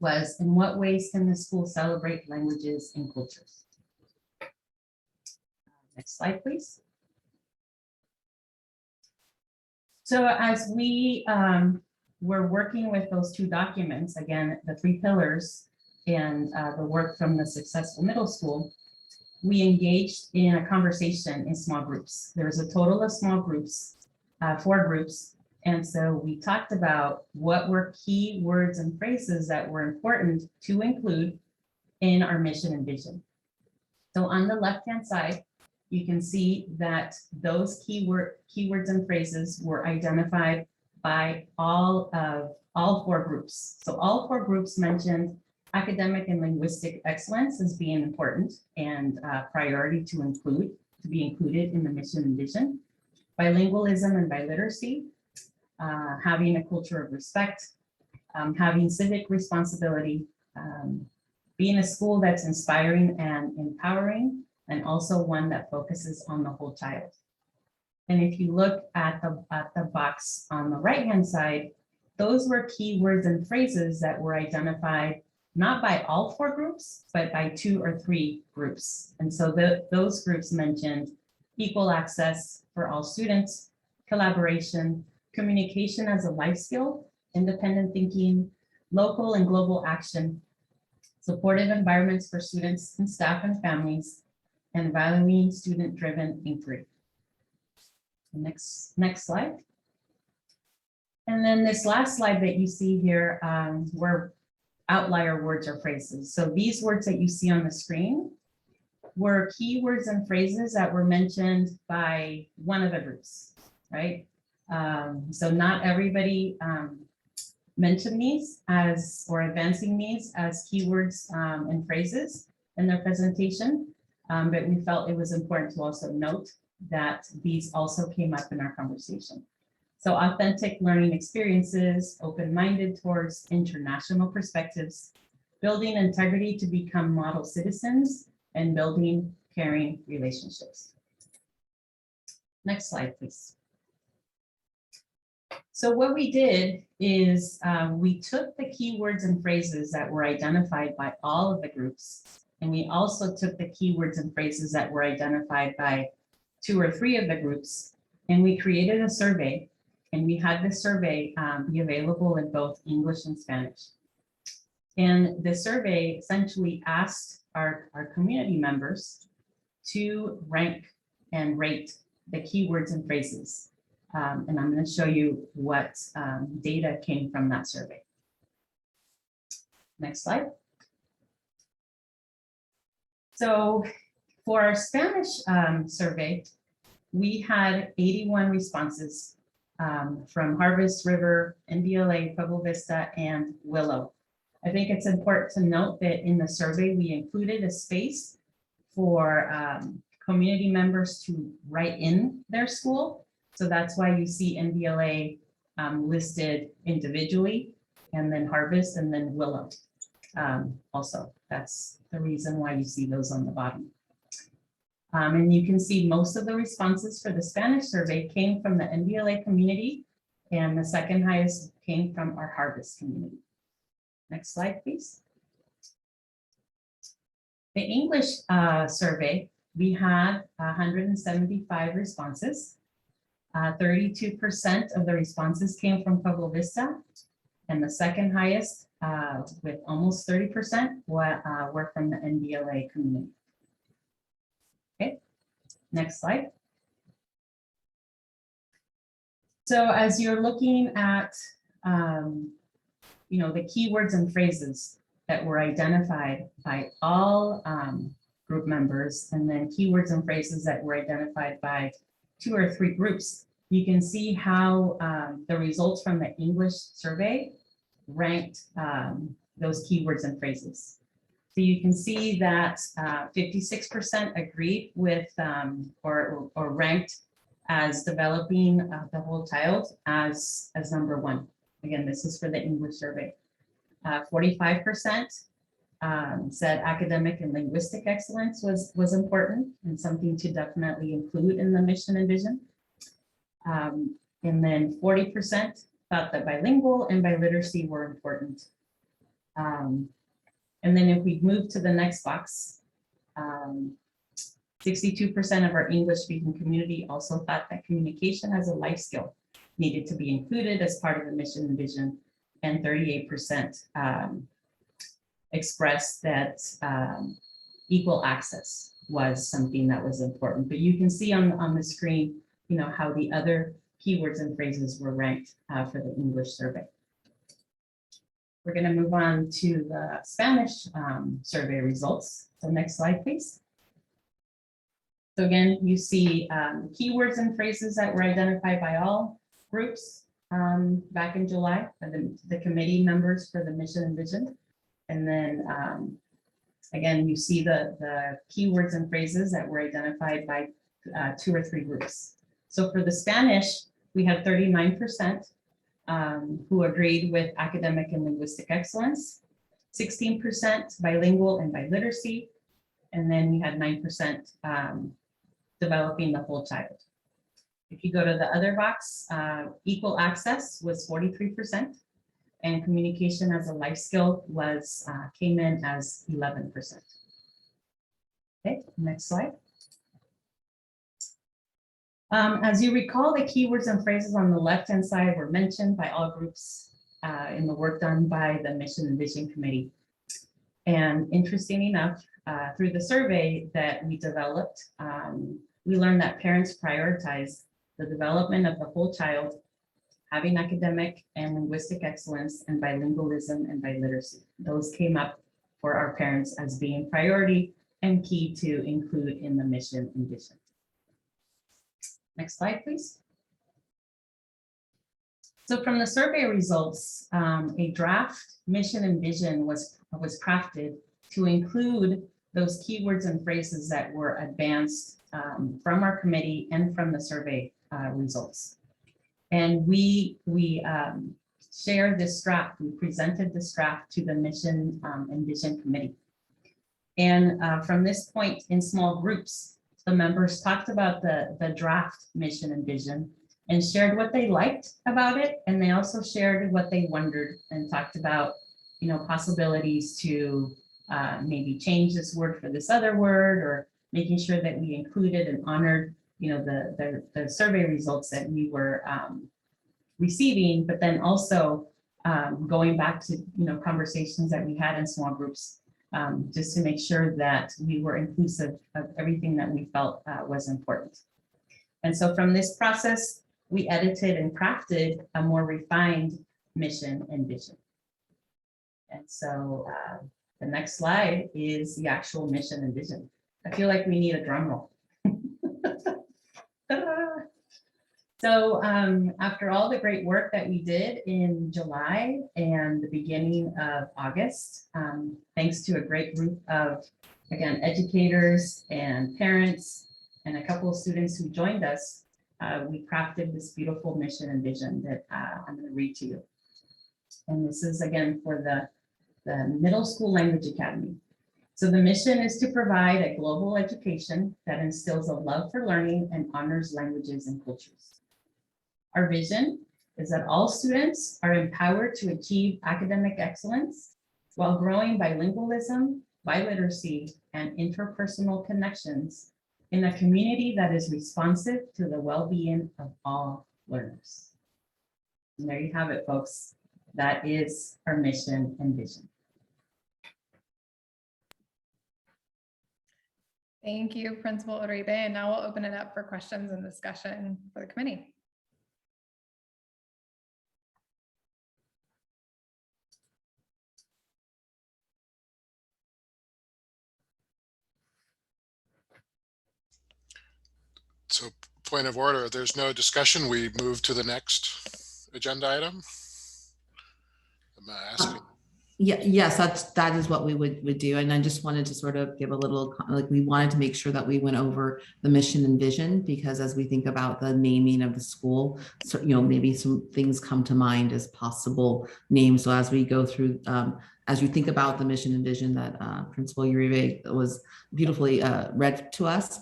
was, in what ways can the school celebrate languages and cultures? Next slide, please. So as we were working with those 2 documents, again, the 3 pillars and the work from the successful middle school, we engaged in a conversation in small groups. There was a total of small groups, 4 groups. And so we talked about what were key words and phrases that were important to include in our mission and vision. So on the left-hand side, you can see that those keywords and phrases were identified by all 4 groups. So all 4 groups mentioned academic and linguistic excellence as being important and priority to be included in the mission and vision. Bilingualism and biliteracy, having a culture of respect, having civic responsibility, being a school that's inspiring and empowering, and also one that focuses on the whole child. And if you look at the box on the right-hand side, those were key words and phrases that were identified not by all 4 groups, but by 2 or 3 groups. And so those groups mentioned equal access for all students, collaboration, communication as a life skill, independent thinking, local and global action, supportive environments for students and staff and families, and valuing student-driven inquiry. Next slide. And then this last slide that you see here were outlier words or phrases. So these words that you see on the screen were keywords and phrases that were mentioned by one of the groups, right? So not everybody mentioned these or advancing these as keywords and phrases in their presentation, but we felt it was important to also note that these also came up in our conversation. So authentic learning experiences, open-minded towards international perspectives, building integrity to become model citizens, and building caring relationships. Next slide, please. So what we did is we took the keywords and phrases that were identified by all of the groups, and we also took the keywords and phrases that were identified by 2 or 3 of the groups, and we created a survey, and we had the survey be available in both English and Spanish. And the survey essentially asked our community members to rank and rate the keywords and phrases. And I'm going to show you what data came from that survey. Next slide. So for our Spanish survey, we had 81 responses from Harvest, River, MBLA, Pueblo Vista, and Willow. I think it's important to note that in the survey, we included a space for community members to write in their school. So that's why you see MBLA listed individually, and then Harvest, and then Willow. Also, that's the reason why you see those on the bottom. And you can see most of the responses for the Spanish survey came from the NVLA community, and the second highest came from our Harvest community. Next slide, please. The English survey, we had 175 responses. 32% of the responses came from Pueblo Vista, and the second highest, with almost 30%, were from the NVLA community. Okay, next slide. So as you're looking at, the keywords and phrases that were identified by all group members, and then keywords and phrases that were identified by 2 or 3 groups, you can see how the results from the English survey ranked those keywords and phrases. So you can see that 56% agreed with or ranked as developing the whole child as number 1. Again, this is for the English survey. 45% said academic and linguistic excellence was important and something to definitely include in the mission and vision. And then 40% thought that bilingual and biliteracy were important. And then if we move to the next box, 62% of our English-speaking community also thought that communication as a life skill needed to be included as part of the mission and vision, and 38% expressed that equal access was something that was important. But you can see on the screen, how the other keywords and phrases were ranked for the English survey. We're going to move on to the Spanish survey results. So next slide, please. So again, you see keywords and phrases that were identified by all groups back in July, the committee members for the mission and vision. And then again, you see the keywords and phrases that were identified by 2 or 3 groups. So for the Spanish, we had 39% who agreed with academic and linguistic excellence, 16% bilingual and biliteracy, and then we had 9% developing the whole child. If you go to the other box, equal access was 43%, and communication as a life skill came in as 11%. Okay, next slide. As you recall, the keywords and phrases on the left-hand side were mentioned by all groups in the work done by the Mission and Vision Committee. And interesting enough, through the survey that we developed, we learned that parents prioritize the development of the whole child, having academic and linguistic excellence, and bilingualism and biliteracy. Those came up for our parents as being priority and key to include in the mission and vision. Next slide, please. So from the survey results, a draft mission and vision was crafted to include those keywords and phrases that were advanced from our committee and from the survey results. And we shared this draft, we presented this draft to the Mission and Vision Committee. And from this point in small groups, the members talked about the draft mission and vision and shared what they liked about it. And they also shared what they wondered and talked about, possibilities to maybe change this word for this other word, or making sure that we included and honored, the survey results that we were receiving, but then also going back to, conversations that we had in small groups, just to make sure that we were inclusive of everything that we felt was important. And so from this process, we edited and crafted a more refined mission and vision. And so the next slide is the actual mission and vision. I feel like we need a drum roll. So after all the great work that we did in July and the beginning of August, thanks to a great group of, again, educators and parents and a couple of students who joined us, we crafted this beautiful mission and vision that I'm going to read to you. And this is, again, for the Middle School Language Academy. So the mission is to provide a global education that instills a love for learning and honors languages and cultures. Our vision is that all students are empowered to achieve academic excellence while growing bilingualism, biliteracy, and interpersonal connections in a community that is responsive to the well-being of all learners. And there you have it, folks. That is our mission and vision. Thank you, Principal Uribe. And now we'll open it up for questions and discussion for the committee. So point of order, if there's no discussion, we move to the next agenda item. Am I asking? Yeah, yes, that is what we would do. And I just wanted to sort of give a little, like, we wanted to make sure that we went over the mission and vision, because as we think about the naming of the school, so, you know, maybe some things come to mind as possible names. So as we go through, as you think about the mission and vision that Principal Uribe was beautifully read to us,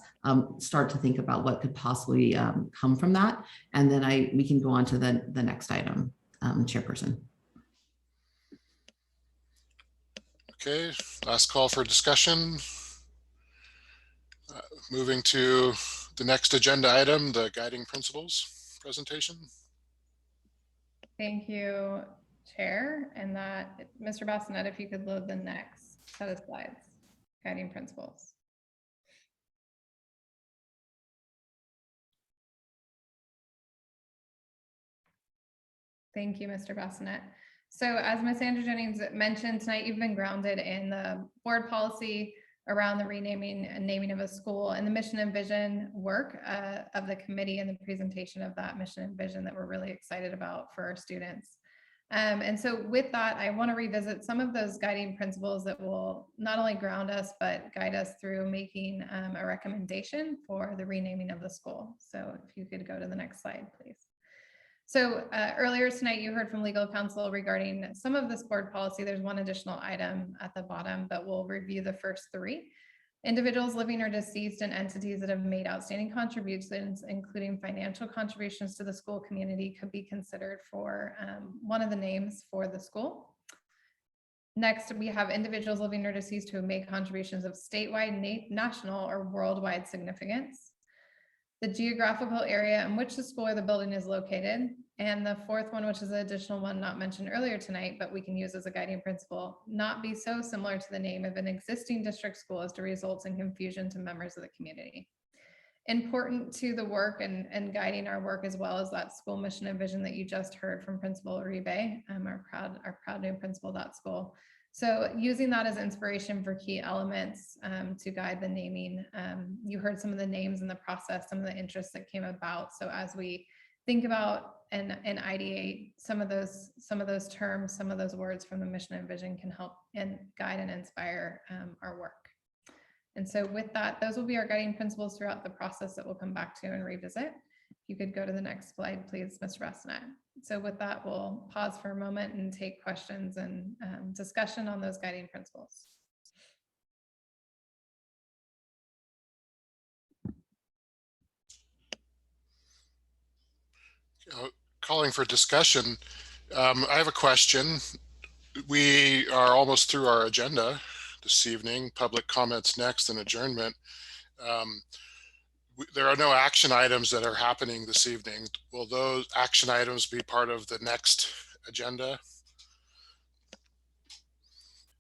start to think about what could possibly come from that. And then we can go on to the next item, Chairperson. Okay, last call for discussion. Moving to the next agenda item, the guiding principles presentation. Thank you, Chair. And that, Mr. Bassinet, if you could load the next set of slides, guiding principles. Thank you, Mr. Bassinet. So as Ms. Andrew Jennings mentioned tonight, you've been grounded in the board policy around the renaming and naming of a school and the mission and vision work of the committee and the presentation of that mission and vision that we're really excited about for our students. And so with that, I want to revisit some of those guiding principles that will not only ground us, but guide us through making a recommendation for the renaming of the school. So if you could go to the next slide, please. So earlier tonight, you heard from legal counsel regarding some of this board policy. There's one additional item at the bottom, but we'll review the first three. Individuals living or deceased and entities that have made outstanding contributions, including financial contributions to the school community, could be considered for one of the names for the school. Next, we have individuals living or deceased who have made contributions of statewide, national, or worldwide significance. The geographical area in which the school or the building is located. And the fourth one, which is an additional one not mentioned earlier tonight, but we can use as a guiding principle, not be so similar to the name of an existing district school as to result in confusion to members of the community. Important to the work and guiding our work, as well as that school mission and vision that you just heard from Principal Uribe, our proud new principal of that school. So using that as inspiration for key elements to guide the naming. You heard some of the names in the process, some of the interests that came about. So as we think about and ideate some of those terms, some of those words from the mission and vision can help and guide and inspire our work. And so with that, those will be our guiding principles throughout the process that we'll come back to and revisit. If you could go to the next slide, please, Mr. Bassinet. So with that, we'll pause for a moment and take questions and discussion on those guiding principles. Calling for discussion. I have a question. We are almost through our agenda this evening. Public comments next and adjournment. There are no action items that are happening this evening. Will those action items be part of the next agenda?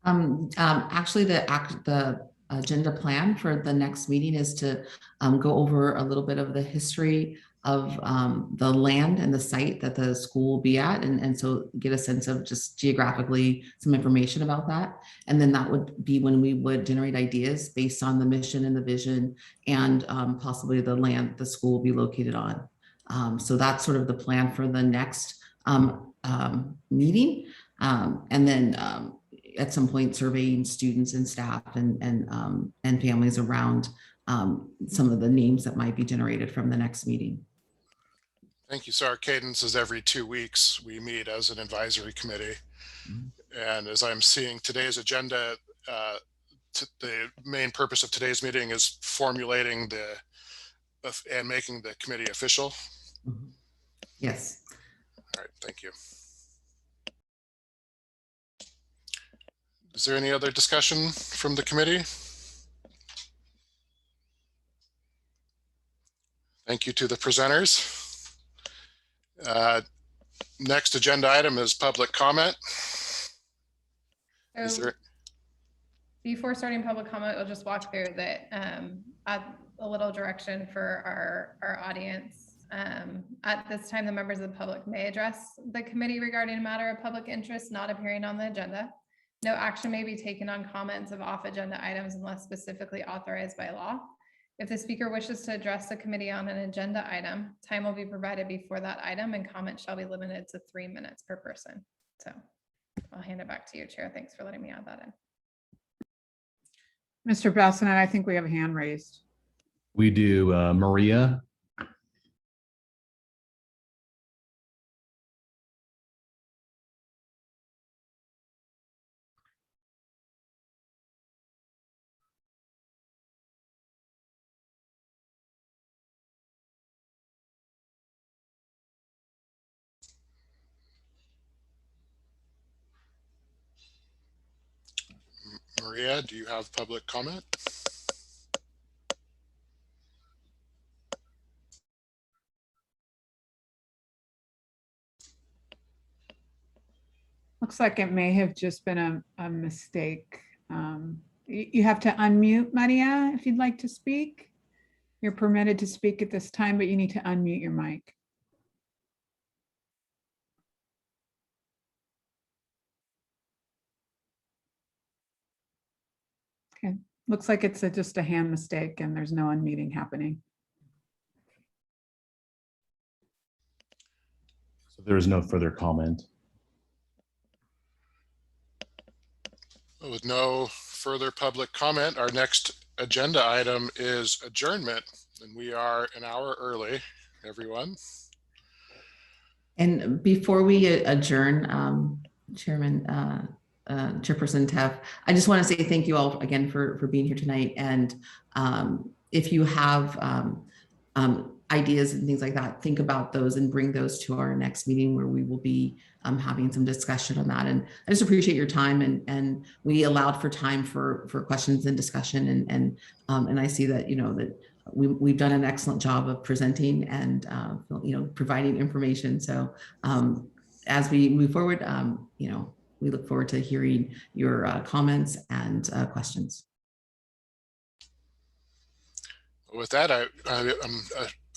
Actually, the agenda plan for the next meeting is to go over a little bit of the history of the land and the site that the school will be at, and so get a sense of just geographically some information about that. And then that would be when we would generate ideas based on the mission and the vision and possibly the land the school will be located on. So that's sort of the plan for the next meeting. And then at some point surveying students and staff and families around some of the names that might be generated from the next meeting. Thank you. So our cadence is every 2 weeks we meet as an advisory committee. And as I'm seeing today's agenda, the main purpose of today's meeting is formulating and making the committee official. Yes. All right, thank you. Is there any other discussion from the committee? Thank you to the presenters. Next agenda item is public comment. Is So there? before starting public comment, we'll just walk through that, add a little direction for our audience. At this time, the members of the public may address the committee regarding a matter of public interest not appearing on the agenda. No action may be taken on comments of off-agenda items unless specifically authorized by law. If the speaker wishes to address the committee on an agenda item, time will be provided before that item and comment shall be limited to 3 minutes per person. So I'll hand it back to you, Chair. Thanks for letting me add that in. Mr. Bassinet, I think we have a hand raised. We do. Maria. Maria, do you have public comment? Looks like it may have just been a mistake. You have to unmute, Maria, if you'd like to speak. You're permitted to speak at this time, but you need to unmute your mic. Okay, looks like it's just a hand mistake and there's no unmuting happening. So there is no further comment. With no further public comment, our next agenda item is adjournment, and we are an hour early, everyone. And before we adjourn, Chairperson Teff, I just want to say thank you all again for being here tonight. And if you have ideas and things like that, think about those and bring those to our next meeting where we will be having some discussion on that. And I just appreciate your time, and we allowed for time for questions and discussion, and I see that that we've done an excellent job of presenting and providing information. So as we move forward, we look forward to hearing your comments and questions. With that,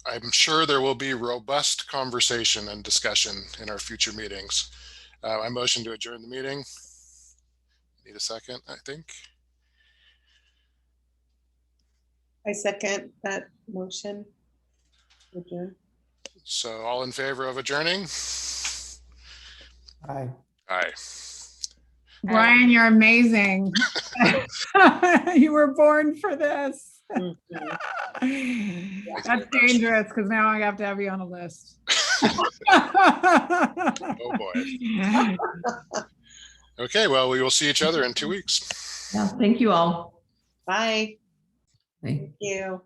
I'm sure there will be robust conversation and discussion in our future meetings. I motion to adjourn the meeting. Need a second, I think. I second that motion. Adjourn. So all in favor of adjourning? Aye. Aye. Brian, you're amazing. You were born for this. That's dangerous because now I have to have you on a list. Oh boy. Okay, well, we will see each other in 2 weeks. Yeah, thank you all. Bye. Thank you.